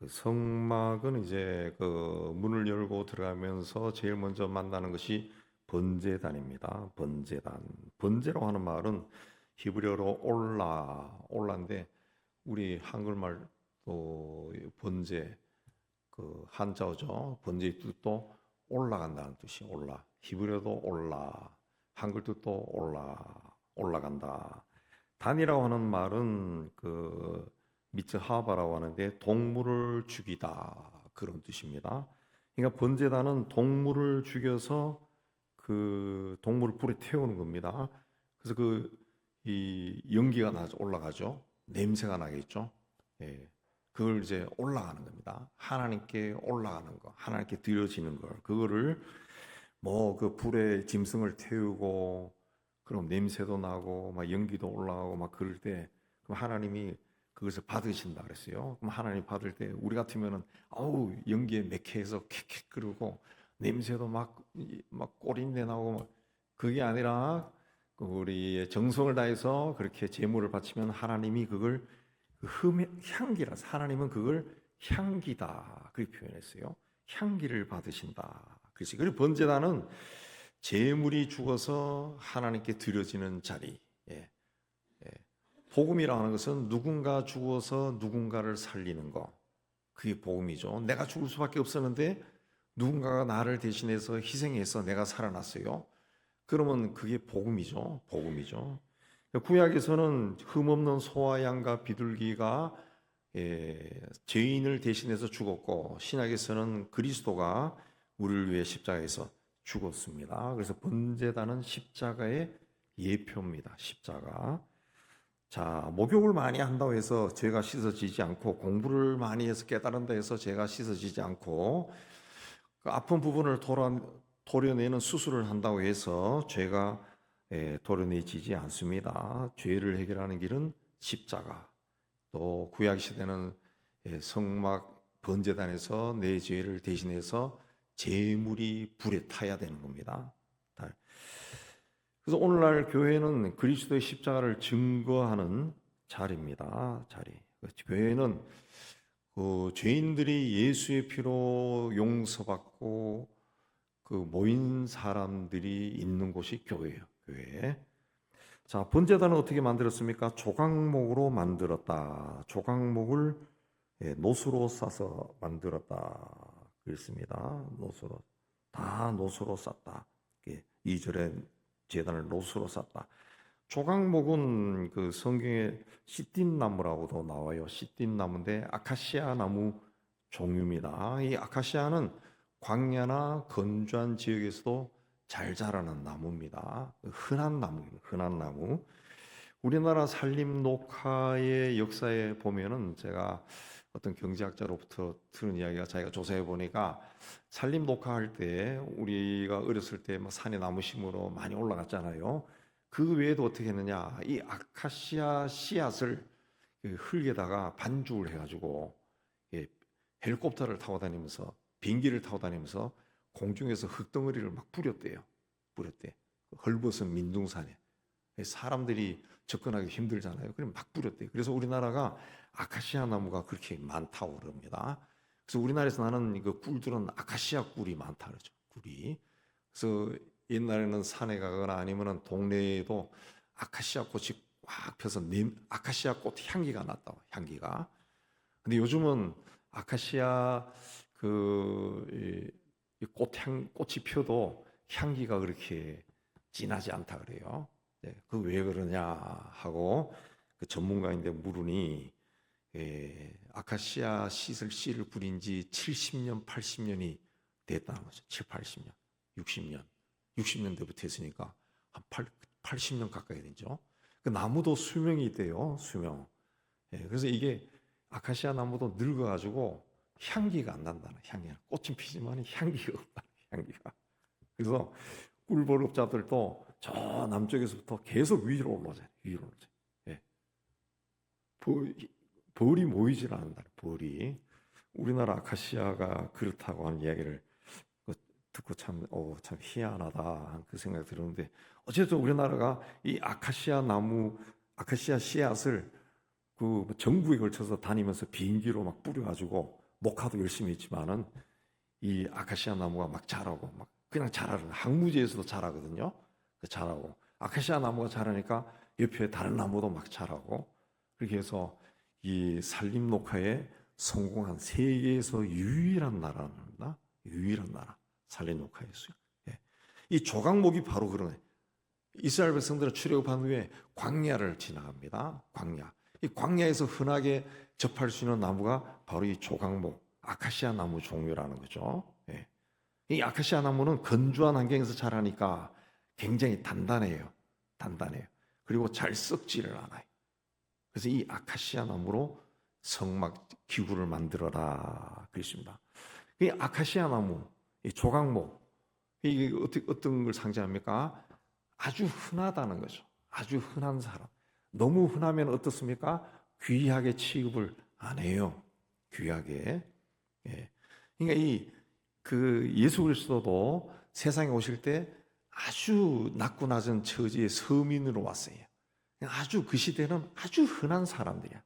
그 성막은 이제 그 문을 열고 들어가면서 제일 먼저 만나는 것이 번제단입니다. 번제단. 번제라고 하는 말은 히브리어로 올라인데 우리 한글말도 번제 그 한자어죠. 번제의 뜻도 올라간다는 뜻이 올라. 히브리어도 올라. 한글 뜻도 올라간다. 단이라고 하는 말은 그 미츠하바라고 하는데 동물을 죽이다 그런 뜻입니다. 그러니까 번제단은 동물을 죽여서 그 동물을 불에 태우는 겁니다. 그래서 그 이 연기가 올라가죠. 냄새가 나겠죠. 예. 그걸 이제 올라가는 겁니다. 하나님께 올라가는 거, 하나님께 드려지는 걸. 그거를 뭐 그 불에 짐승을 태우고 그럼 냄새도 나고 막 연기도 올라가고 막 그럴 때 그럼 하나님이 그것을 받으신다 그랬어요. 그럼 하나님 받을 때 우리 같으면은 아우 연기에 매캐해서 캑캑 끓고 냄새도 막 꼬린내 나고 막 그게 아니라 그 우리의 정성을 다해서 그렇게 제물을 바치면 하나님이 그걸 향기라서 하나님은 그걸 향기다 그렇게 표현했어요. 향기를 받으신다. 그렇지. 그리고 번제단은 제물이 죽어서 하나님께 드려지는 자리. 예. 예. 복음이라고 하는 것은 누군가 죽어서 누군가를 살리는 거. 그게 복음이죠. 내가 죽을 수밖에 없었는데 누군가가 나를 대신해서 희생해서 내가 살아났어요. 그러면 그게 복음이죠. 복음이죠. 구약에서는 흠없는 소와 양과 비둘기가 죄인을 대신해서 죽었고 신약에서는 그리스도가 우리를 위해 십자가에서 죽었습니다. 그래서 번제단은 십자가의 예표입니다. 십자가. 자, 목욕을 많이 한다고 해서 죄가 씻어지지 않고 공부를 많이 해서 깨달은다 해서 죄가 씻어지지 않고 그 아픈 부분을 도려내는 수술을 한다고 해서 죄가 도려내지지 않습니다. 죄를 해결하는 길은 십자가. 또 구약 시대는 성막 번제단에서 내 죄를 대신해서 제물이 불에 타야 되는 겁니다. 그래서 오늘날 교회는 그리스도의 십자가를 증거하는 자리입니다. 자리. 교회는 그 죄인들이 예수의 피로 용서받고 그 모인 사람들이 있는 곳이 교회예요. 교회. 자, 번제단은 어떻게 만들었습니까? 조각목으로 만들었다. 조각목을 노수로 싸서 만들었다. 그랬습니다. 노수로 쌌다. 2절에 제단을 노수로 쌌다. 조각목은 그 성경에 시띠 나무라고도 나와요. 시띠 나무인데 아카시아 나무 종류입니다. 이 아카시아는 광야나 건조한 지역에서도 잘 자라는 나무입니다. 흔한 나무입니다. 흔한 나무. 우리나라 산림 녹화의 역사에 보면은 제가 어떤 경제학자로부터 들은 이야기가 자기가 조사해 보니까 산림 녹화할 때 우리가 어렸을 때 막 산에 나무 심으러 많이 올라갔잖아요. 그 외에도 어떻게 했느냐? 이 아카시아 씨앗을 그 흙에다가 반죽을 해가지고 헬리콥터를 타고 다니면서 비행기를 타고 다니면서 공중에서 흙덩어리를 막 뿌렸대요. 뿌렸대. 헐벗은 민둥산에. 사람들이 접근하기 힘들잖아요. 그럼 막 뿌렸대요. 그래서 우리나라가 아카시아 나무가 그렇게 많다고 그럽니다. 그래서 우리나라에서 나는 그 꿀들은 아카시아 꿀이 많다 그러죠. 꿀이. 그래서 옛날에는 산에 가거나 아니면은 동네에도 아카시아 꽃이 꽉 펴서 아카시아 꽃 향기가 났다. 향기가. 근데 요즘은 아카시아 꽃이 펴도 향기가 그렇게 진하지 않다 그래요. 네, 그 왜 그러냐 하고 그 전문가인데 물으니 아카시아 씨를 뿌린 지 70년, 80년이 됐다는 거죠. 7, 80년, 60년, 60년대부터 했으니까 한 80년 가까이 되죠. 그 나무도 수명이 있대요. 수명. 그래서 이게 아카시아 나무도 늙어가지고 향기가 안 난다는 향기가. 꽃은 피지만 향기가 없다. 향기가. 그래서 꿀벌업자들도 저 남쪽에서부터 계속 위로 올라오잖아요. 위로 올라오죠. 예. 벌이 모이질 않는다. 벌이. 우리나라 아카시아가 그렇다고 하는 이야기를 듣고 참 희한하다 그 생각이 들었는데 어쨌든 우리나라가 이 아카시아 나무, 아카시아 씨앗을 그 전국에 걸쳐서 다니면서 비행기로 막 뿌려가지고 목화도 열심히 했지만은 이 아카시아 나무가 막 자라고 막 그냥 자라는 항무지에서도 자라거든요. 자라고 아카시아 나무가 자라니까 옆에 다른 나무도 막 자라고 그렇게 해서 이 산림 녹화에 성공한 세계에서 유일한 나라입니다. 유일한 나라 산림 녹화였어요. 예. 이 조각목이 바로 그러네. 이스라엘 백성들은 출애굽한 후에 광야를 지나갑니다. 광야. 이 광야에서 흔하게 접할 수 있는 나무가 바로 이 조각목, 아카시아 나무 종류라는 거죠. 예. 이 아카시아 나무는 건조한 환경에서 자라니까 굉장히 단단해요. 단단해요. 그리고 잘 썩지를 않아요. 그래서 이 아카시아 나무로 성막 기구를 만들어라 그랬습니다. 이 아카시아 나무, 이 조각목, 이게 어떤 걸 상징합니까? 아주 흔하다는 거죠. 아주 흔한 사람. 너무 흔하면 어떻습니까? 귀하게 취급을 안 해요. 귀하게. 예. 그러니까 예수 그리스도도 세상에 오실 때 아주 낮고 낮은 처지의 서민으로 왔어요. 아주 그 시대는 아주 흔한 사람들이야.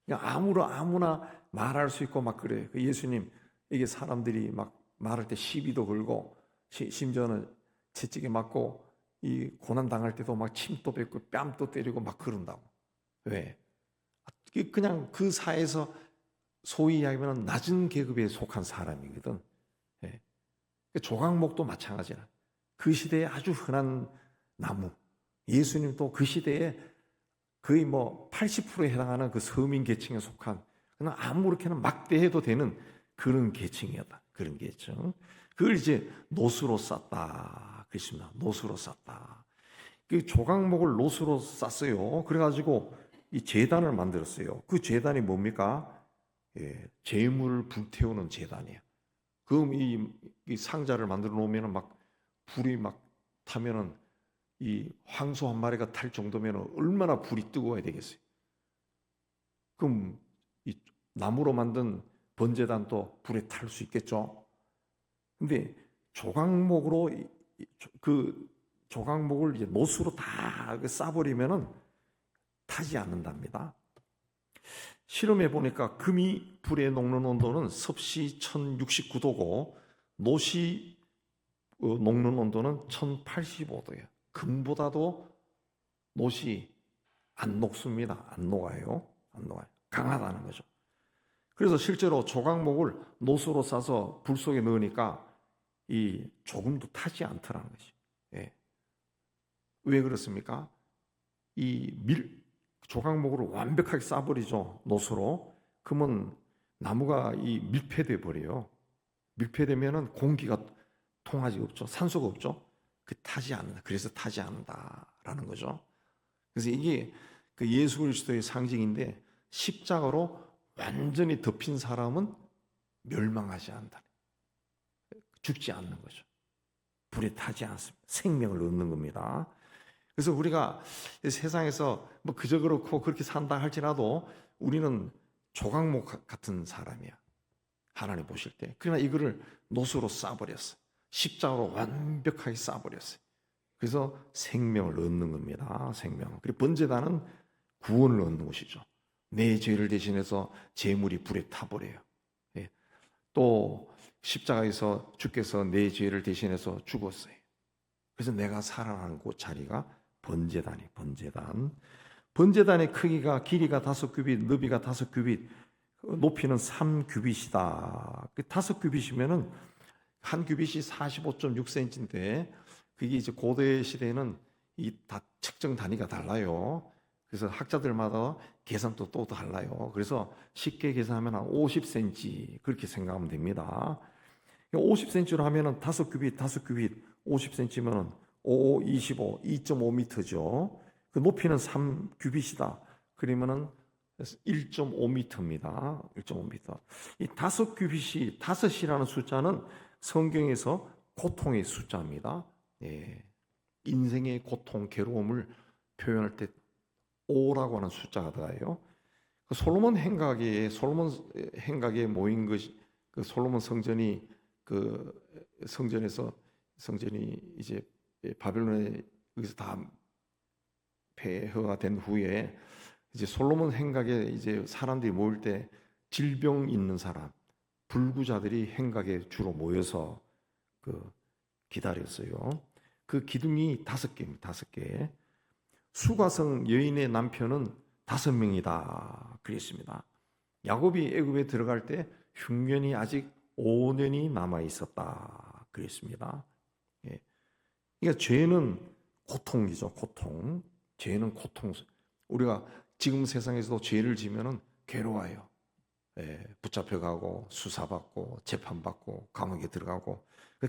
그러니까 아무나 말할 수 있고 막 그래요. 예수님 이게 사람들이 막 말할 때 시비도 걸고 심지어는 채찍에 맞고 이 고난 당할 때도 막 침도 뱉고 뺨도 때리고 막 그런다고. 왜? 그냥 그 사회에서 소위 이야기하면 낮은 계급에 속한 사람이거든. 예. 조각목도 마찬가지야. 그 시대에 아주 흔한 나무. 예수님도 그 시대에 거의 뭐 80%에 해당하는 그 서민 계층에 속한 그냥 아무렇게나 막대해도 되는 그런 계층이었다. 그런 계층. 그걸 이제 노수로 쌌다. 그렇습니다. 노수로 쌌다. 그 조각목을 노수로 쌌어요. 그래가지고 이 제단을 만들었어요. 그 제단이 뭡니까? 예, 재물을 불태우는 제단이에요. 그럼 이 상자를 만들어 놓으면 막 불이 막 타면은 이 황소 한 마리가 탈 정도면 얼마나 불이 뜨거워야 되겠어요. 그럼 이 나무로 만든 번제단도 불에 탈 수 있겠죠. 근데 조각목으로 그 조각목을 이제 못으로 다 싸버리면은 타지 않는답니다. 실험해 보니까 금이 불에 녹는 온도는 섭씨 1069도고 못이 녹는 온도는 1085도예요. 금보다도 못이 안 녹습니다. 안 녹아요. 안 녹아요. 강하다는 거죠. 그래서 실제로 조각목을 못으로 싸서 불 속에 넣으니까 이 조금도 타지 않더라는 것이. 예. 왜 그렇습니까? 조각목으로 완벽하게 싸버리죠. 못으로. 그러면 나무가 밀폐돼 버려요. 밀폐되면은 공기가 통하지 없죠. 산소가 없죠. 타지 않는다. 그래서 타지 않는다라는 거죠. 그래서 이게 그 예수 그리스도의 상징인데 십자가로 완전히 덮인 사람은 멸망하지 않는다. 죽지 않는 거죠. 불에 타지 않습니다. 생명을 얻는 겁니다. 그래서 우리가 세상에서 뭐 그저 그렇고 그렇게 산다 할지라도 우리는 조각목 같은 사람이야. 하나님 보실 때. 그러나 이거를 노수로 싸버렸어. 십자가로 완벽하게 싸버렸어요. 그래서 생명을 얻는 겁니다. 생명. 그리고 번제단은 구원을 얻는 것이죠. 내 죄를 대신해서 제물이 불에 타버려요. 예. 또 십자가에서 주께서 내 죄를 대신해서 죽었어요. 그래서 내가 살아나는 곳 자리가 번제단이 번제단. 번제단의 크기가 길이가 5규빗, 너비가 5규빗, 높이는 3규빗이다. 5규빗이면은 한 규빗이 45.6cm인데 그게 이제 고대 시대에는 다 측정 단위가 달라요. 그래서 학자들마다 계산도 또 달라요. 그래서 쉽게 계산하면 한 50cm 그렇게 생각하면 됩니다. 50cm로 하면은 5규빗, 50cm면은 5, 25, 2.5m죠. 그 높이는 3규빗이다. 그러면은 1.5m입니다. 1.5m. 이 5규빗이 5이라는 숫자는 성경에서 고통의 숫자입니다. 예. 인생의 고통, 괴로움을 표현할 때 5라고 하는 숫자가 들어가요. 그 솔로몬 행각에 모인 것이 그 솔로몬 성전이 그 성전이 이제 바벨론에 여기서 다 폐허가 된 후에 이제 솔로몬 행각에 이제 사람들이 모일 때 질병 있는 사람, 불구자들이 행각에 주로 모여서 그 기다렸어요. 그 기둥이 5개입니다. 5개. 수가성 여인의 남편은 5명이다 그랬습니다. 야곱이 애굽에 들어갈 때 흉년이 아직 5년이 남아 있었다 그랬습니다. 예. 그러니까 죄는 고통이죠. 고통. 죄는 고통. 우리가 지금 세상에서도 죄를 지면은 괴로워요. 예, 붙잡혀가고 수사받고 재판받고 감옥에 들어가고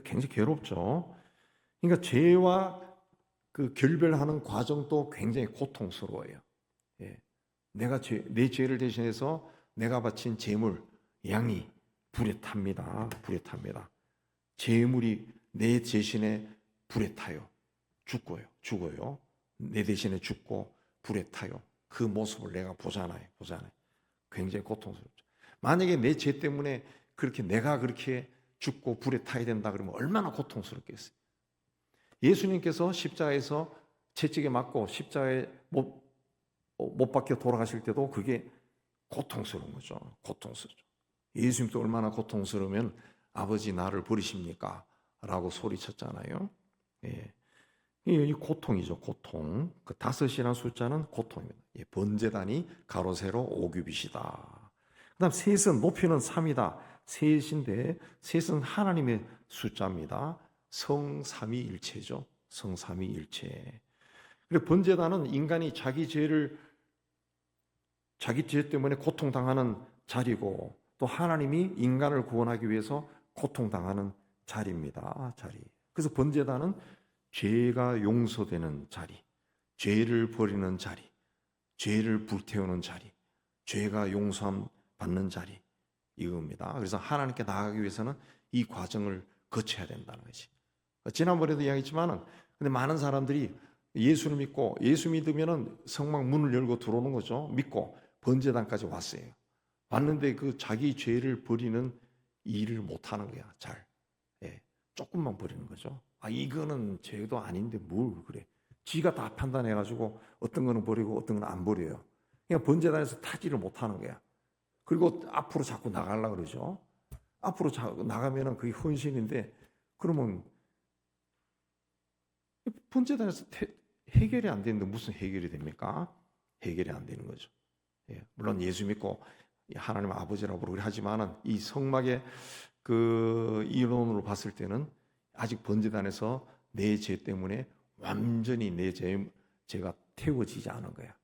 굉장히 괴롭죠. 그러니까 죄와 그 결별하는 과정도 굉장히 고통스러워요. 예, 내 죄를 대신해서 내가 바친 제물 양이 불에 탑니다. 불에 탑니다. 제물이 내 대신에 불에 타요. 죽어요. 내 대신에 죽고 불에 타요. 그 모습을 내가 보잖아요. 굉장히 고통스럽죠. 만약에 내 죄 때문에 내가 그렇게 죽고 불에 타야 된다 그러면 얼마나 고통스럽겠어요. 예수님께서 십자가에서 채찍에 맞고 십자가에 못 박혀 돌아가실 때도 그게 고통스러운 거죠. 고통스럽죠. 예수님도 얼마나 고통스러우면 아버지 나를 버리십니까? 라고 소리쳤잖아요. 예. 이 고통이죠. 고통. 그 5이라는 숫자는 고통입니다. 예, 번제단이 가로 세로 5규빗이다. 그 다음 셋은 높이는 3이다. 셋인데 셋은 하나님의 숫자입니다. 성삼위일체죠. 성삼위일체. 그리고 번제단은 인간이 자기 죄 때문에 고통당하는 자리고 또 하나님이 인간을 구원하기 위해서 고통당하는 자리입니다. 자리. 그래서 번제단은 죄가 용서되는 자리, 죄를 버리는 자리, 죄를 불태우는 자리, 죄가 용서함 받는 자리 이겁니다. 그래서 하나님께 나아가기 위해서는 이 과정을 거쳐야 된다는 것이. 지난번에도 이야기했지만은 근데 많은 사람들이 예수를 믿고 예수 믿으면은 성막 문을 열고 들어오는 거죠. 믿고 번제단까지 왔어요. 왔는데 그 자기 죄를 버리는 일을 못 하는 거야. 잘. 예. 조금만 버리는 거죠. 이거는 죄도 아닌데 뭘 그래. 지가 다 판단해가지고 어떤 거는 버리고 어떤 거는 안 버려요. 그냥 번제단에서 타지를 못하는 거야. 그리고 앞으로 자꾸 나가려고 그러죠. 앞으로 자꾸 나가면은 그게 헌신인데 그러면 번제단에서 해결이 안 되는데 무슨 해결이 됩니까? 해결이 안 되는 거죠. 예, 물론 예수 믿고 하나님 아버지라고 부르긴 하지만은 이 성막의 그 이론으로 봤을 때는 아직 번제단에서 내 죄 때문에 완전히 내 죄가 태워지지 않은 거야.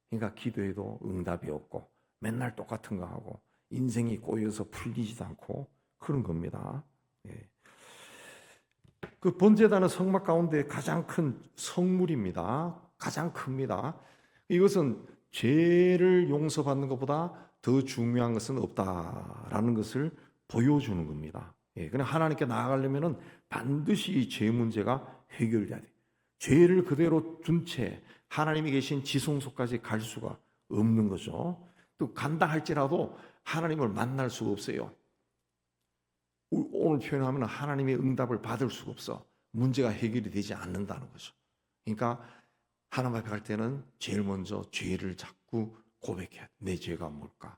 그러니까 기도해도 응답이 없고 맨날 똑같은 거 하고 인생이 꼬여서 풀리지도 않고 그런 겁니다. 예. 그 번제단은 성막 가운데 가장 큰 성물입니다. 가장 큽니다. 이것은 죄를 용서받는 것보다 더 중요한 것은 없다라는 것을 보여주는 겁니다. 예, 그냥 하나님께 나아가려면은 반드시 이 죄 문제가 해결돼야 돼. 죄를 그대로 둔 채 하나님이 계신 지성소까지 갈 수가 없는 거죠. 또 간다 할지라도 하나님을 만날 수가 없어요. 오늘 표현하면 하나님의 응답을 받을 수가 없어. 문제가 해결이 되지 않는다는 거죠. 그러니까 하나님 앞에 갈 때는 제일 먼저 죄를 자꾸 고백해야 돼. 내 죄가 뭘까?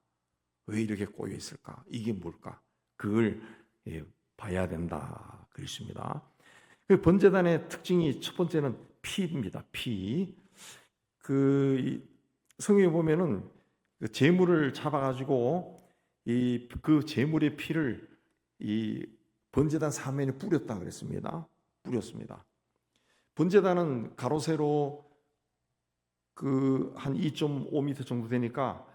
왜 이렇게 꼬여 있을까? 이게 뭘까? 그걸 봐야 된다. 그렇습니다. 그 번제단의 특징이 첫 번째는 피입니다. 피. 그 성경에 보면은 그 제물을 잡아가지고 그 제물의 피를 이 번제단 사면에 뿌렸다 그랬습니다. 뿌렸습니다. 번제단은 가로 세로 그 한 2.5m 정도 되니까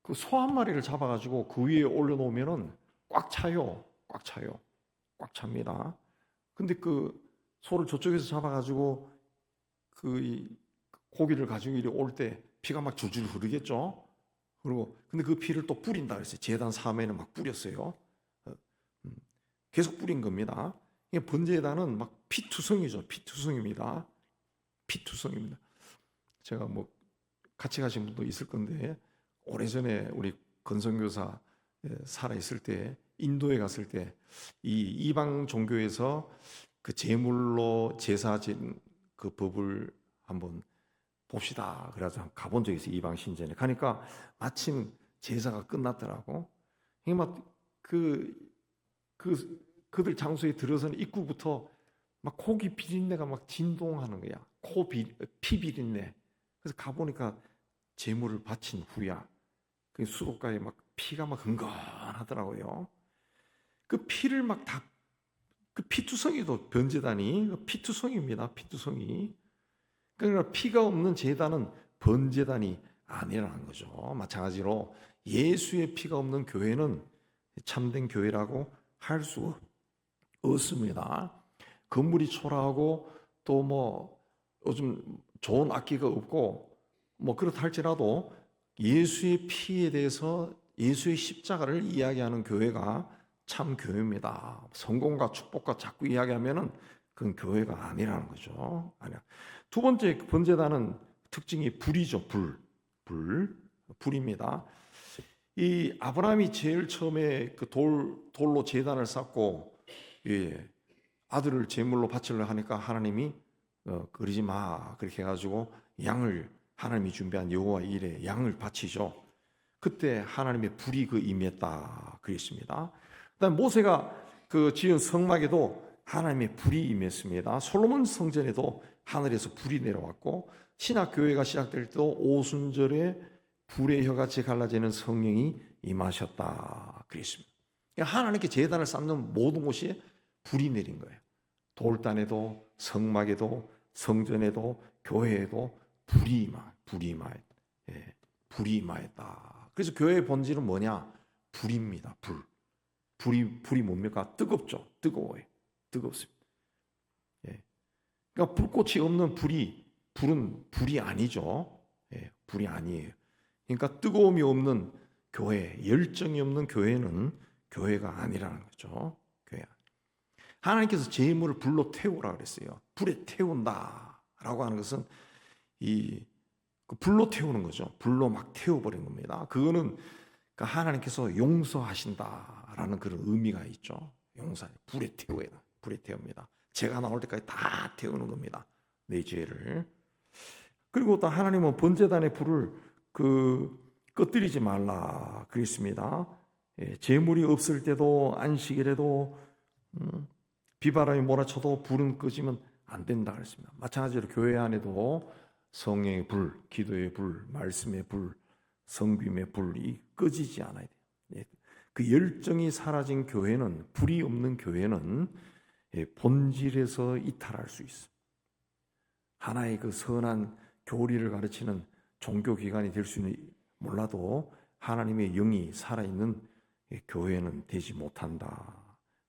그 소 한 마리를 잡아가지고 그 위에 올려놓으면은 꽉 차요. 꽉 차요. 꽉 찹니다. 근데 그 소를 저쪽에서 잡아가지고 그 고기를 가지고 이리 올 때 피가 막 줄줄 흐르겠죠. 그리고 근데 그 피를 또 뿌린다 그랬어요. 제단 사면에 막 뿌렸어요. 계속 뿌린 겁니다. 번제단은 막 피투성이죠. 피투성입니다. 피투성입니다. 제가 뭐 같이 가신 분도 있을 건데 오래전에 우리 건성교사 살아 있을 때 인도에 갔을 때 이 이방 종교에서 그 제물로 제사 지는 그 법을 한번 봅시다. 그래서 가본 적이 있어요. 이방 신전에 가니까 마침 제사가 끝났더라고. 이게 막 그, 그들 장소에 들어서는 입구부터 막 고기 비린내가 막 진동하는 거야. 피 비린내. 그래서 가보니까 제물을 바친 후야. 그 수도가에 막 피가 막 흥건하더라고요. 그 피를 막 다, 그 피투성이도 번제단이 피투성입니다. 피투성이. 그러니까 피가 없는 제단은 번제단이 아니라는 거죠. 마찬가지로 예수의 피가 없는 교회는 참된 교회라고 할 수 없습니다. 건물이 초라하고 또 뭐 요즘 좋은 악기가 없고 뭐 그렇다 할지라도 예수의 피에 대해서 예수의 십자가를 이야기하는 교회가 참 교회입니다. 성공과 축복과 자꾸 이야기하면은 그건 교회가 아니라는 거죠. 아니야. 두 번째 번제단은 특징이 불이죠. 불입니다. 이 아브라함이 제일 처음에 그 돌로 제단을 쌓고 아들을 제물로 바치려 하니까 하나님이 그러지 마 그렇게 해가지고 양을 하나님이 준비한 여호와 일에 양을 바치죠. 그때 하나님의 불이 그 임했다 그랬습니다. 그다음 모세가 그 지은 성막에도 하나님의 불이 임했습니다. 솔로몬 성전에도 하늘에서 불이 내려왔고 신약 교회가 시작될 때도 오순절에 불의 혀같이 갈라지는 성령이 임하셨다 그랬습니다. 그러니까 하나님께 제단을 쌓는 모든 곳이 불이 내린 거예요. 돌단에도 성막에도 성전에도 교회에도 불이 임하였다. 그래서 교회의 본질은 뭐냐? 불입니다. 불이 뭡니까? 뜨겁죠. 뜨거워요. 뜨겁습니다. 그러니까 불꽃이 없는 불은 불이 아니죠. 불이 아니에요. 그러니까 뜨거움이 없는 교회, 열정이 없는 교회는 교회가 아니라는 거죠. 교회. 하나님께서 제물을 불로 태우라 그랬어요. 불에 태운다라고 하는 것은 그 불로 태우는 거죠. 불로 막 태워버린 겁니다. 그거는 하나님께서 용서하신다라는 그런 의미가 있죠. 불에 태웁니다. 제가 나올 때까지 다 태우는 겁니다. 내 죄를. 그리고 또 하나님은 번제단의 불을 꺼뜨리지 말라 그랬습니다. 제물이 없을 때도 안식일에도 비바람이 몰아쳐도 불은 꺼지면 안 된다 그랬습니다. 마찬가지로 교회 안에도 성령의 불, 기도의 불, 말씀의 불, 성김의 불이 꺼지지 않아야 돼요. 그 열정이 사라진 교회는, 불이 없는 교회는 본질에서 이탈할 수 있어요. 하나의 그 선한 교리를 가르치는 종교기관이 될 수는 몰라도 하나님의 영이 살아있는 교회는 되지 못한다.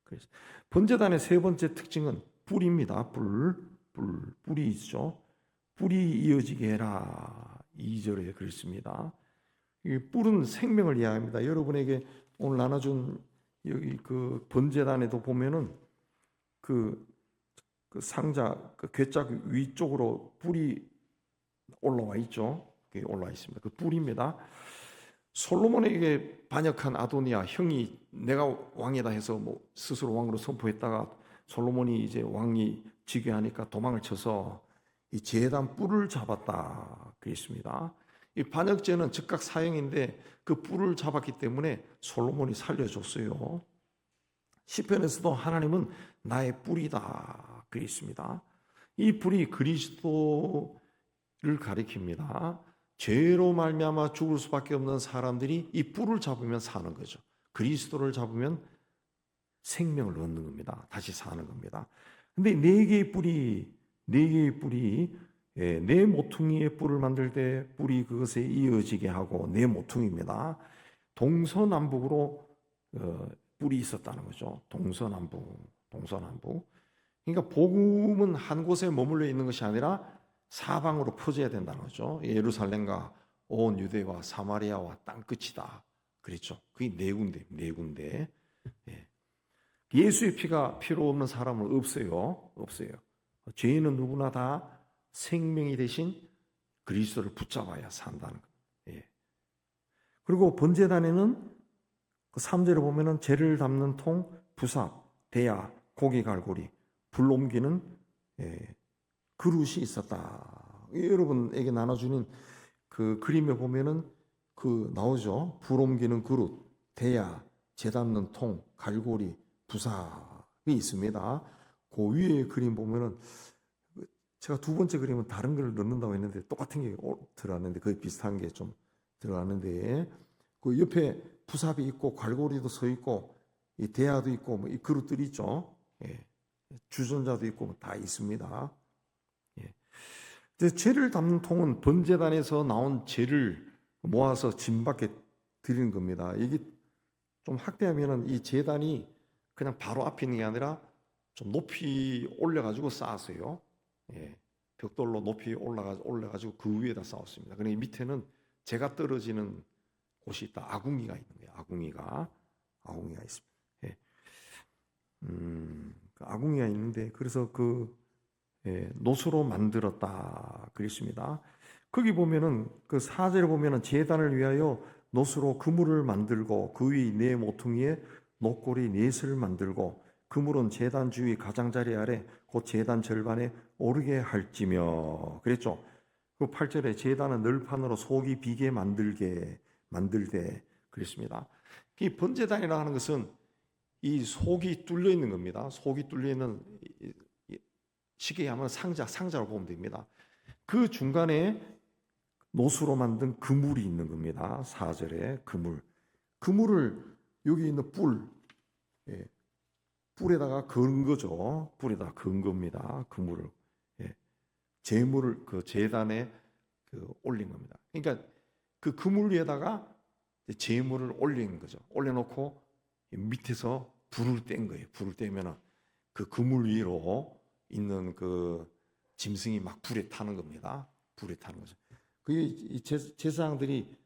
그래서 번제단의 세 번째 특징은 불입니다. 불이 있죠. 불이 이어지게 해라. 2절에 그랬습니다. 이 불은 생명을 이야기합니다. 여러분에게 오늘 나눠준 여기 그 번제단에도 보면은 그 상자, 그 궤짝 위쪽으로 불이 올라와 있죠. 올라와 있습니다. 그 불입니다. 솔로몬에게 반역한 아도니아 형이 내가 왕이다 해서 뭐 스스로 왕으로 선포했다가 솔로몬이 이제 왕이 즉위하니까 도망을 쳐서 이 제단 뿔을 잡았다 그랬습니다. 이 반역죄는 즉각 사형인데 그 뿔을 잡았기 때문에 솔로몬이 살려줬어요. 시편에서도 하나님은 나의 뿔이다 그랬습니다. 이 뿔이 그리스도를 가리킵니다. 죄로 말미암아 죽을 수밖에 없는 사람들이 이 뿔을 잡으면 사는 거죠. 그리스도를 잡으면 생명을 얻는 겁니다. 다시 사는 겁니다. 근데 네 개의 뿔이 네 모퉁이의 뿔을 만들 때 뿔이 그것에 이어지게 하고 네 모퉁이입니다. 동서남북으로 뿔이 있었다는 거죠. 동서남북. 그러니까 복음은 한 곳에 머물러 있는 것이 아니라 사방으로 퍼져야 된다는 거죠. 예루살렘과 온 유대와 사마리아와 땅끝이다. 그랬죠. 그게 네 군데. 예수의 피가 필요 없는 사람은 없어요. 죄인은 누구나 다 생명이 대신 그리스도를 붙잡아야 산다는 거예요. 그리고 번제단에는 그 3절에 보면은 죄를 담는 통, 부삽, 대야, 고기 갈고리, 불 옮기는 그릇이 있었다. 여러분에게 나눠주는 그 그림에 보면은 그 나오죠. 불 옮기는 그릇, 대야, 재 담는 통, 갈고리, 부삽이 있습니다. 그 위에 그림 보면은 제가 두 번째 그림은 다른 걸 넣는다고 했는데 똑같은 게 들어갔는데 거의 비슷한 게 좀 들어갔는데 그 옆에 부삽이 있고 갈고리도 서 있고 이 대야도 있고 뭐 이 그릇들이 있죠. 예. 주전자도 있고 뭐다 있습니다. 예. 재를 담는 통은 번제단에서 나온 재를 모아서 진 밖에 드리는 겁니다. 이게 좀 확대하면은 이 제단이 그냥 바로 앞에 있는 게 아니라 좀 높이 올려가지고 쌓았어요. 예. 벽돌로 높이 올라가지고 그 위에다 쌓았습니다. 그러니까 밑에는 재가 떨어지는 곳이 있다. 아궁이가 있는 거예요. 아궁이가 있습니다. 예. 그 아궁이가 있는데 그래서 노수로 만들었다 그랬습니다. 거기 보면은 그 사제를 보면은 제단을 위하여 노수로 그물을 만들고 그 위 네 모퉁이에 노꼬리 넷을 만들고 그물은 제단 주위 가장자리 아래 곧 제단 절반에 오르게 할지며 그랬죠. 그 8절에 제단은 널판으로 속이 비게 만들되 그랬습니다. 이 번제단이라고 하는 것은 이 속이 뚫려 있는 겁니다. 속이 뚫려 있는 쉽게 하면 상자로 보면 됩니다. 그 중간에 노수로 만든 그물이 있는 겁니다. 4절에 그물을 여기 있는 뿔에다가 그은 거죠. 뿔에다 그은 겁니다. 그물을 제물을 그 제단에 올린 겁니다. 그러니까 그 그물 위에다가 제물을 올린 거죠. 올려놓고 밑에서 불을 뗀 거예요. 불을 떼면은 그 그물 위로 있는 그 짐승이 막 불에 타는 겁니다. 불에 타는 거죠. 이 제사장들이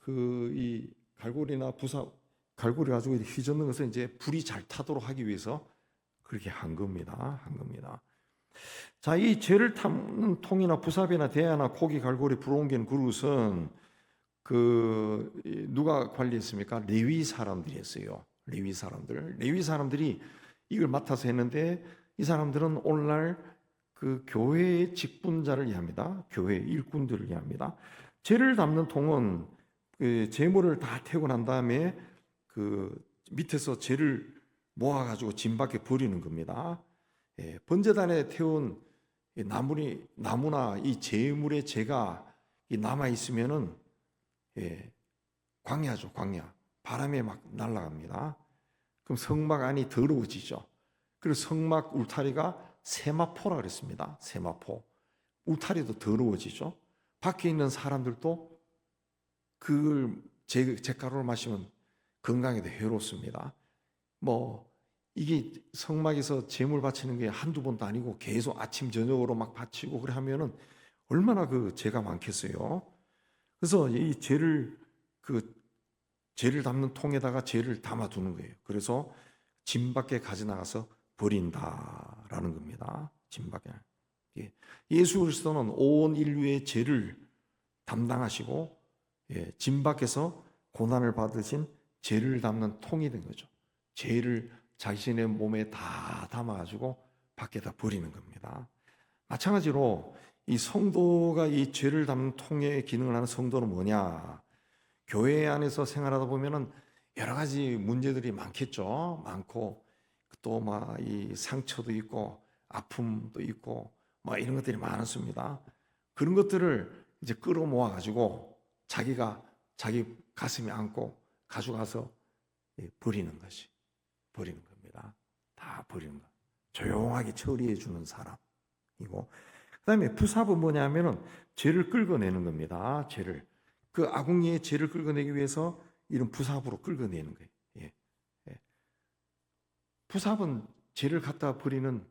이 갈고리나 갈고리 가지고 휘젓는 것은 이제 불이 잘 타도록 하기 위해서 그렇게 한 겁니다. 자, 이 재를 담는 통이나 부삽이나 대야나 고기, 갈고리, 불 옮기는 그릇은 누가 관리했습니까? 레위 사람들이 했어요. 레위 사람들이 이걸 맡아서 했는데 이 사람들은 오늘날 그 교회의 직분자를 이해합니다. 교회 일꾼들을 이해합니다. 재를 담는 통은 재물을 다 태우고 난 다음에 그 밑에서 재를 모아가지고 진 밖에 버리는 겁니다. 번제단에 태운 나무나 이 재물의 재가 남아 있으면은 광야죠, 광야. 바람에 막 날아갑니다. 그럼 성막 안이 더러워지죠. 그리고 성막 울타리가 세마포라 그랬습니다. 세마포. 울타리도 더러워지죠. 밖에 있는 사람들도 그걸 잿가루를 마시면 건강에도 해롭습니다. 이게 성막에서 제물 바치는 게 한두 번도 아니고 계속 아침 저녁으로 막 바치고 그래 하면은 얼마나 그 죄가 많겠어요. 그래서 이 죄를 담는 통에다가 죄를 담아 두는 거예요. 그래서 진 밖에 가져 나가서 버린다라는 겁니다. 진 밖에. 예수 그리스도는 온 인류의 죄를 담당하시고 진 밖에서 고난을 받으신 죄를 담는 통이 된 거죠. 죄를 자신의 몸에 다 담아가지고 밖에다 버리는 겁니다. 마찬가지로 이 성도가 이 죄를 담는 통의 기능을 하는 성도는 뭐냐? 교회 안에서 생활하다 보면은 여러 가지 문제들이 많겠죠. 많고 또 이 상처도 있고 아픔도 있고 이런 것들이 많았습니다. 그런 것들을 이제 끌어모아 가지고 자기가 자기 가슴에 안고 가져가서 버리는 겁니다. 다 버리는 거. 조용하게 처리해 주는 사람이고, 그다음에 부삽은 뭐냐면은 죄를 긁어내는 겁니다. 죄를 그 아궁이의 죄를 긁어내기 위해서 이런 부삽으로 긁어내는 거예요. 부삽은 죄를 갖다 버리는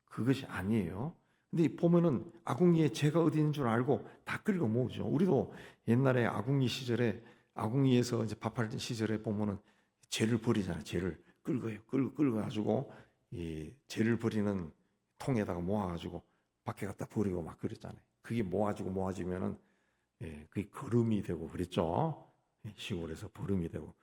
그것이 아니에요. 근데 보면은 아궁이에 죄가 어디 있는 줄 알고 다 긁어 모으죠. 우리도 옛날에 아궁이 시절에 아궁이에서 이제 밥할 시절에 보면은 죄를 버리잖아요. 죄를 긁어가지고 이 죄를 버리는 통에다가 모아가지고 밖에 갖다 버리고 막 그랬잖아요. 그게 모아지면은 그게 거름이 되고 그랬죠. 시골에서 거름이 되고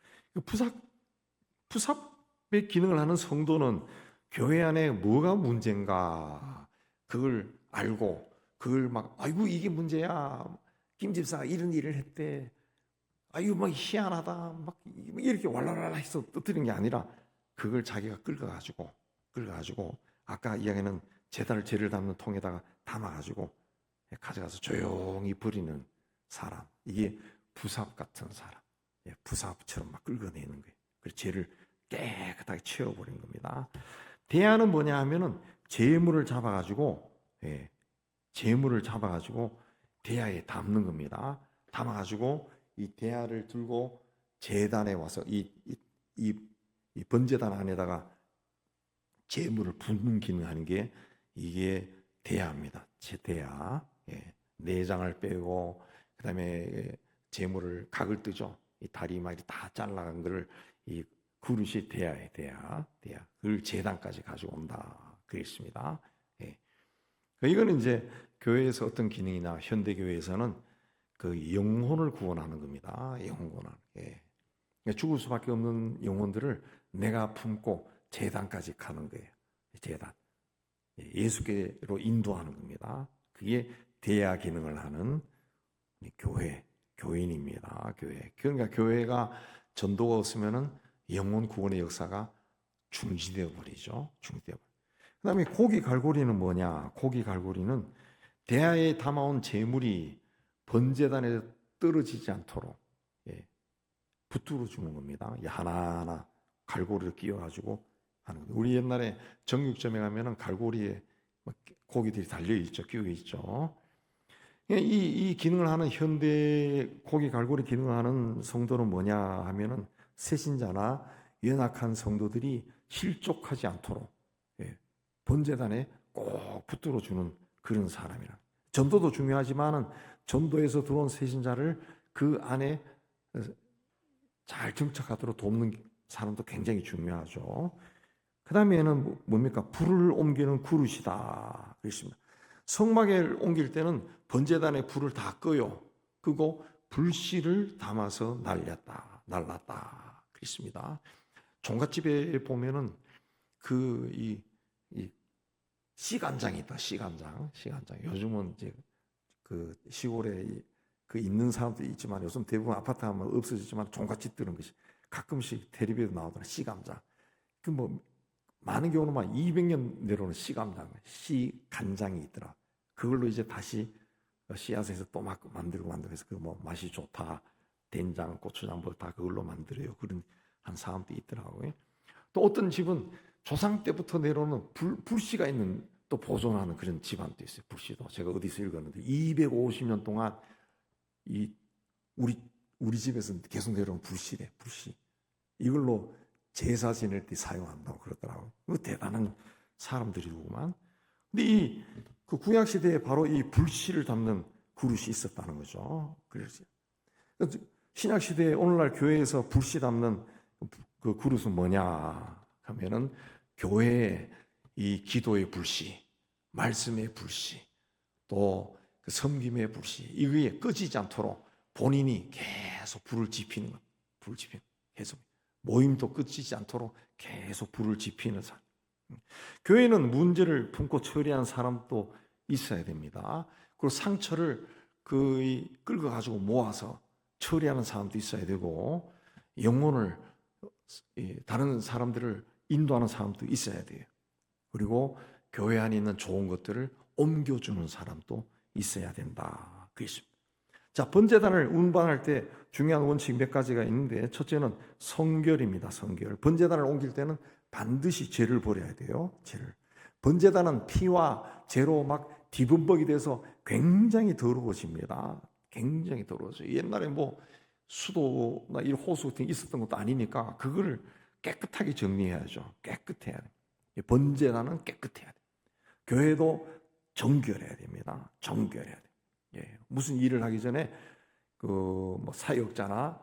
부삽의 기능을 하는 성도는 교회 안에 뭐가 문제인가 그걸 알고 그걸 아이고 이게 문제야. 김 집사가 이런 일을 했대. 이거 막 희한하다, 막 이렇게 왈랄랄라 해서 떠드는 게 아니라 그걸 자기가 끓여가지고 아까 이야기는 제를 담는 통에다가 담아가지고 가져가서 조용히 버리는 사람. 이게 부삽 같은 사람. 부삽처럼 막 긁어내는 거예요. 그래서 죄를 깨끗하게 채워버린 겁니다. 대야는 뭐냐 하면은 재물을 잡아가지고 대야에 담는 겁니다. 담아가지고 이 대야를 들고 제단에 와서 이 번제단 안에다가 재물을 붓는 기능을 하는 게 이게 대야입니다. 대야. 내장을 빼고 그다음에 재물을 각을 뜨죠. 이 다리 막 다 잘라간 거를 이 그릇이 대야에 대야. 그걸 제단까지 가지고 온다. 그랬습니다. 이거는 이제 교회에서 어떤 기능이나 현대 교회에서는 그 영혼을 구원하는 겁니다. 영혼을. 죽을 수밖에 없는 영혼들을 내가 품고 제단까지 가는 거예요. 제단. 예수께로 인도하는 겁니다. 그게 대야 기능을 하는 교인입니다. 교회. 그러니까 교회가 전도가 없으면은 영혼 구원의 역사가 중지되어 버리죠. 그다음에 고기 갈고리는 뭐냐? 고기 갈고리는 대야에 담아온 재물이 번제단에 떨어지지 않도록 붙들어 주는 겁니다. 하나하나 갈고리를 끼워가지고 하는 겁니다. 우리 옛날에 정육점에 가면은 갈고리에 고기들이 달려 있죠, 끼워 있죠. 이 기능을 하는 현대 고기 갈고리 기능을 하는 성도는 뭐냐 하면은 새신자나 연약한 성도들이 실족하지 않도록 번제단에 꼭 붙들어 주는 그런 사람이라. 전도도 중요하지만은 전도에서 들어온 새신자를 그 안에 잘 정착하도록 돕는 사람도 굉장히 중요하죠. 그 다음에는 뭡니까? 불을 옮기는 그릇이다. 그렇습니다. 성막에 옮길 때는 번제단에 불을 다 끄요. 끄고 불씨를 담아서 날랐다. 그렇습니다. 종갓집에 보면은 이 씨간장이 있다. 씨간장. 요즘은 이제 그 시골에 그 있는 사람도 있지만 요즘 대부분 아파트 가면 없어졌지만 종갓집들은 것이 가끔씩 텔레비에도 나오더라. 씨간장. 그 뭐 많은 경우는 막 200년 내려오는 씨간장이 있더라. 그걸로 이제 다시 씨앗에서 또 막 만들고 해서 그 뭐 맛이 좋다. 된장, 고추장 뭐 다 그걸로 만들어요. 그런 한 사람도 있더라고요. 또 어떤 집은 조상 때부터 내려오는 불씨가 있는 또 보존하는 그런 집안도 있어요. 불씨도 제가 어디서 읽었는데 250년 동안 우리 집에서 계속 내려온 불씨래. 불씨 이걸로 제사 지낼 때 사용한다고 그러더라고요. 이거 대단한 사람들이구만. 근데 그 구약 시대에 바로 이 불씨를 담는 그릇이 있었다는 거죠. 그래서 신약 시대에 오늘날 교회에서 불씨 담는 그 그릇은 뭐냐 하면은 교회의 이 기도의 불씨, 말씀의 불씨, 또 그 섬김의 불씨 이게 꺼지지 않도록 본인이 계속 불을 지피는 것, 계속 모임도 꺼지지 않도록 계속 불을 지피는 사람. 교회는 문제를 품고 처리하는 사람도 있어야 됩니다. 그리고 상처를 끌고 가지고 모아서 처리하는 사람도 있어야 되고 영혼을 다른 사람들을 인도하는 사람도 있어야 돼요. 그리고 교회 안에 있는 좋은 것들을 옮겨주는 사람도 있어야 된다. 그렇습니다. 자, 번제단을 운반할 때 중요한 원칙 몇 가지가 있는데 첫째는 성결입니다. 성결. 번제단을 옮길 때는 반드시 죄를 버려야 돼요. 죄를. 번제단은 피와 죄로 막 뒤범벅이 돼서 굉장히 더러워집니다. 굉장히 더러워져요. 옛날에 뭐 수도나 이 호수 같은 게 있었던 것도 아니니까 그거를 깨끗하게 정리해야죠. 깨끗해야 돼. 번제단은 깨끗해야 돼. 교회도 정결해야 됩니다. 정결해야 돼. 무슨 일을 하기 전에 뭐 사역자나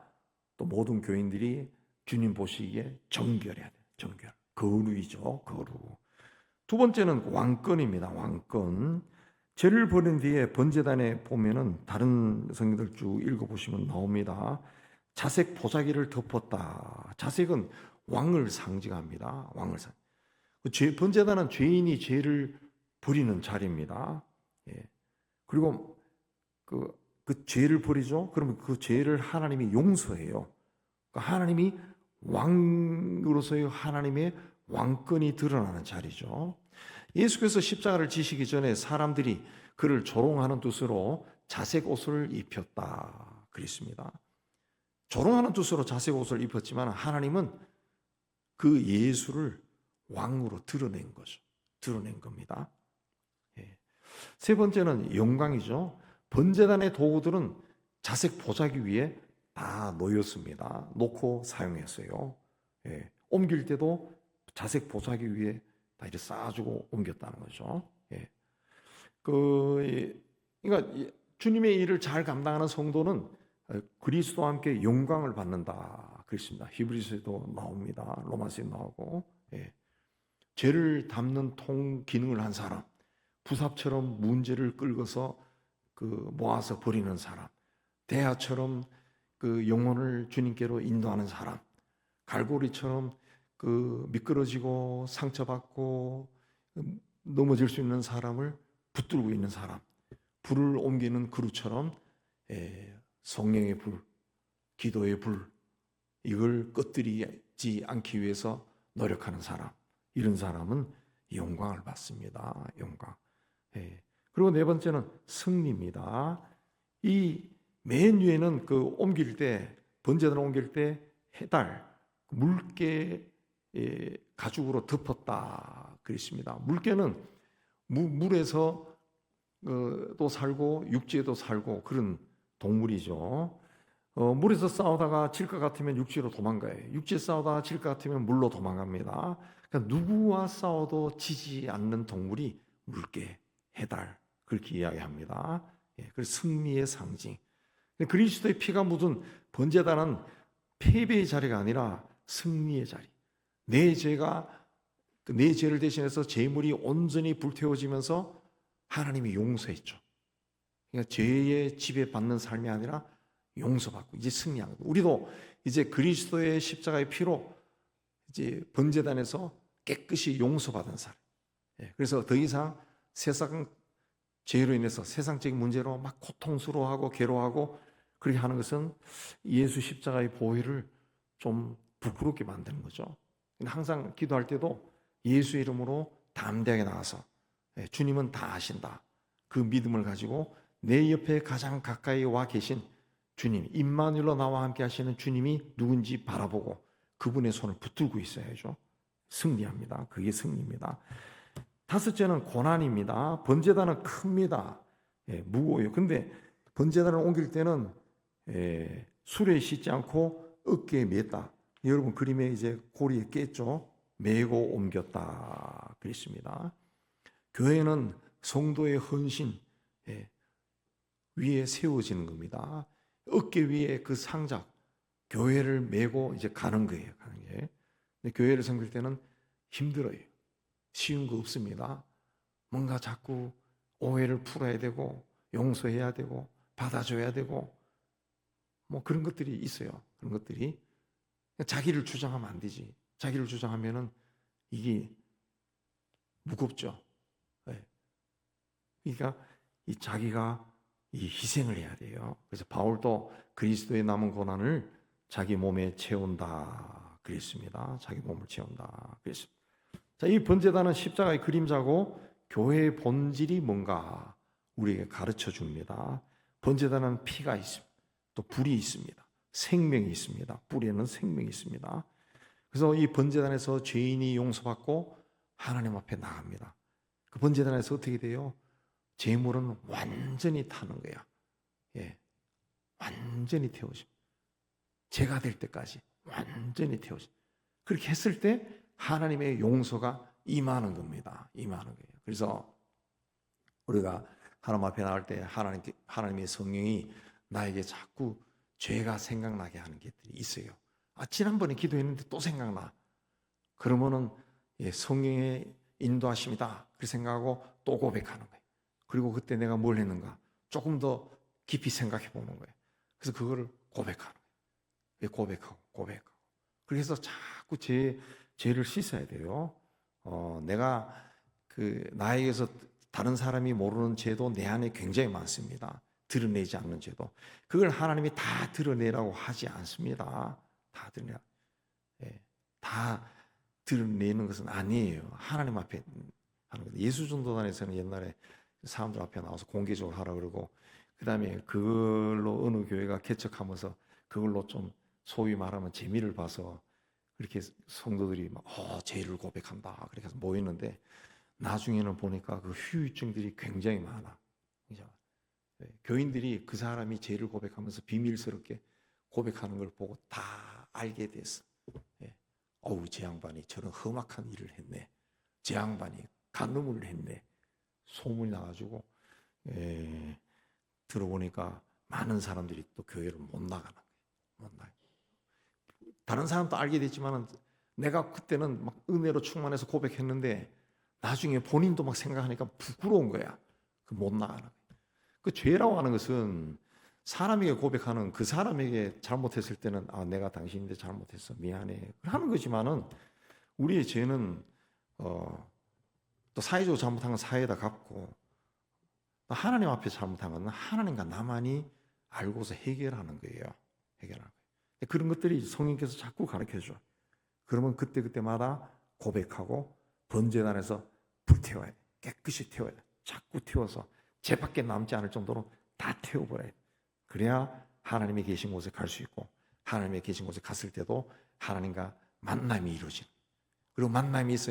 또 모든 교인들이 주님 보시기에 정결해야 돼. 정결. 거룩이죠. 거룩. 두 번째는 왕권입니다. 왕권. 죄를 버린 뒤에 번제단에 보면은 다른 성경들 쭉 읽어보시면 나옵니다. 자색 보자기를 덮었다. 자색은 왕을 상징합니다. 번제단은 죄인이 죄를 버리는 자리입니다. 그리고 그 죄를 버리죠. 그러면 그 죄를 하나님이 용서해요. 그러니까 하나님이 왕으로서의 하나님의 왕권이 드러나는 자리죠. 예수께서 십자가를 지시기 전에 사람들이 그를 조롱하는 뜻으로 자색 옷을 입혔다 그랬습니다. 조롱하는 뜻으로 자색 옷을 입혔지만 하나님은 그 예수를 왕으로 드러낸 거죠. 드러낸 겁니다. 세 번째는 영광이죠. 번제단의 도구들은 자색 보자기 위에 다 놓였습니다. 놓고 사용했어요. 옮길 때도 자색 보자기 위에 다 이렇게 쌓아주고 옮겼다는 거죠. 그러니까 주님의 일을 잘 감당하는 성도는 그리스도와 함께 영광을 받는다 그랬습니다. 히브리서에도 나옵니다. 로마서에 나오고. 죄를 담는 통 기능을 한 사람, 부삽처럼 문제를 끌고서 모아서 버리는 사람, 대하처럼 그 영혼을 주님께로 인도하는 사람, 갈고리처럼 미끄러지고 상처받고 넘어질 수 있는 사람을 붙들고 있는 사람, 불을 옮기는 그루처럼 성령의 불, 기도의 불, 이걸 꺼뜨리지 않기 위해서 노력하는 사람, 이런 사람은 영광을 받습니다. 영광. 그리고 네 번째는 승리입니다. 이 맨 위에는 옮길 때, 번제단을 옮길 때 해달, 물개 가죽으로 덮었다 그랬습니다. 물개는 물에서 또 살고 육지에도 살고 그런 동물이죠. 물에서 싸우다가 질 것 같으면 육지로 도망가요. 육지에 싸우다가 질 것 같으면 물로 도망갑니다. 그러니까 누구와 싸워도 지지 않는 동물이 물개, 해달 그렇게 이야기합니다. 그래서 승리의 상징. 그리스도의 피가 묻은 번제단은 패배의 자리가 아니라 승리의 자리. 내 죄를 대신해서 제물이 온전히 불태워지면서 하나님이 용서했죠. 그러니까 죄의 지배받는 삶이 아니라 용서받고 이제 승리하는 거예요. 우리도 이제 그리스도의 십자가의 피로 이제 번제단에서 깨끗이 용서받은 사람. 그래서 더 이상 세상 죄로 인해서 세상적인 문제로 막 고통스러워하고 괴로워하고 그렇게 하는 것은 예수 십자가의 보혈을 좀 부끄럽게 만드는 거죠. 항상 기도할 때도 예수의 이름으로 담대하게 나가서 주님은 다 아신다. 그 믿음을 가지고 내 옆에 가장 가까이 와 계신 주님, 임마누엘로 나와 함께 하시는 주님이 누군지 바라보고 그분의 손을 붙들고 있어야죠. 승리합니다. 그게 승리입니다. 다섯째는 고난입니다. 번제단은 큽니다. 무거워요. 근데 번제단을 옮길 때는 수레에 싣지 않고 어깨에 맸다. 여러분 그림에 이제 고리에 깼죠. 메고 옮겼다 그랬습니다. 교회는 성도의 헌신 위에 세워지는 겁니다. 어깨 위에 그 상작 교회를 메고 이제 가는 거예요. 가는 게. 근데 교회를 섬길 때는 힘들어요. 쉬운 거 없습니다. 뭔가 자꾸 오해를 풀어야 되고 용서해야 되고 받아줘야 되고 뭐 그런 것들이 있어요. 그런 것들이 자기를 주장하면 안 되지. 자기를 주장하면은 이게 무겁죠. 그러니까 이 자기가 이 희생을 해야 돼요. 그래서 바울도 그리스도의 남은 고난을 자기 몸에 채운다 그랬습니다. 자기 몸을 채운다 그랬습니다. 자, 이 번제단은 십자가의 그림자고 교회의 본질이 뭔가 우리에게 가르쳐 줍니다. 번제단은 피가 있습니다. 또 불이 있습니다. 생명이 있습니다. 불에는 생명이 있습니다. 그래서 이 번제단에서 죄인이 용서받고 하나님 앞에 나갑니다. 그 번제단에서 어떻게 돼요? 제물은 완전히 타는 거야. 완전히 태워집니다. 죄가 될 때까지 완전히 태워집니다. 그렇게 했을 때 하나님의 용서가 임하는 겁니다. 임하는 거예요. 그래서 우리가 하나님 앞에 나올 때 하나님의 성령이 나에게 자꾸 죄가 생각나게 하는 것들이 있어요. 지난번에 기도했는데 또 생각나. 그러면은 성령의 인도하심이다. 그렇게 생각하고 또 고백하는 거예요. 그리고 그때 내가 뭘 했는가 조금 더 깊이 생각해 보는 거예요. 그래서 그거를 고백하는 거예요. 고백하고. 그래서 자꾸 죄를 씻어야 돼요. 내가 나에게서 다른 사람이 모르는 죄도 내 안에 굉장히 많습니다. 드러내지 않는 죄도, 그걸 하나님이 다 드러내라고 하지 않습니다. 다 드러내, 다 드러내는 것은 아니에요. 하나님 앞에 하는 거예요. 예수전도단에서는 옛날에 사람들 앞에 나와서 공개적으로 하라 그러고, 그 다음에 그걸로 어느 교회가 개척하면서 그걸로 좀 소위 말하면 재미를 봐서 그렇게 성도들이 막 죄를 고백한다 그렇게 해서 모이는데, 나중에는 보니까 그 후유증들이 굉장히 많아. 교인들이 그 사람이 죄를 고백하면서 비밀스럽게 고백하는 걸 보고 다 알게 됐어. 어우, 제 양반이 저런 험악한 일을 했네, 제 양반이 간음을 했네, 소문이 나가지고 들어보니까 많은 사람들이 또 교회를 못 나가는 거예요. 못 나가. 다른 사람도 알게 됐지만 내가 그때는 막 은혜로 충만해서 고백했는데 나중에 본인도 막 생각하니까 부끄러운 거야. 그 못 나가는 거야. 그 죄라고 하는 것은 사람에게 고백하는, 그 사람에게 잘못했을 때는 내가 당신인데 잘못했어, 미안해 하는 거지만은, 우리의 죄는 또 사회적으로 잘못한 건 사회에다 갚고, 또 하나님 앞에 잘못한 건 하나님과 나만이 알고서 해결하는 거예요. 해결하는 거예요. 그런 것들이 성령께서 자꾸 가르쳐줘. 그러면 그때마다 고백하고 번제단에서 불태워야 돼. 깨끗이 태워야 돼. 자꾸 태워서 죄밖에 남지 않을 정도로 다 태워버려야 돼. 그래야 하나님이 계신 곳에 갈 수 있고, 하나님이 계신 곳에 갔을 때도 하나님과 만남이 이루어지는, 그리고 만남이 있어야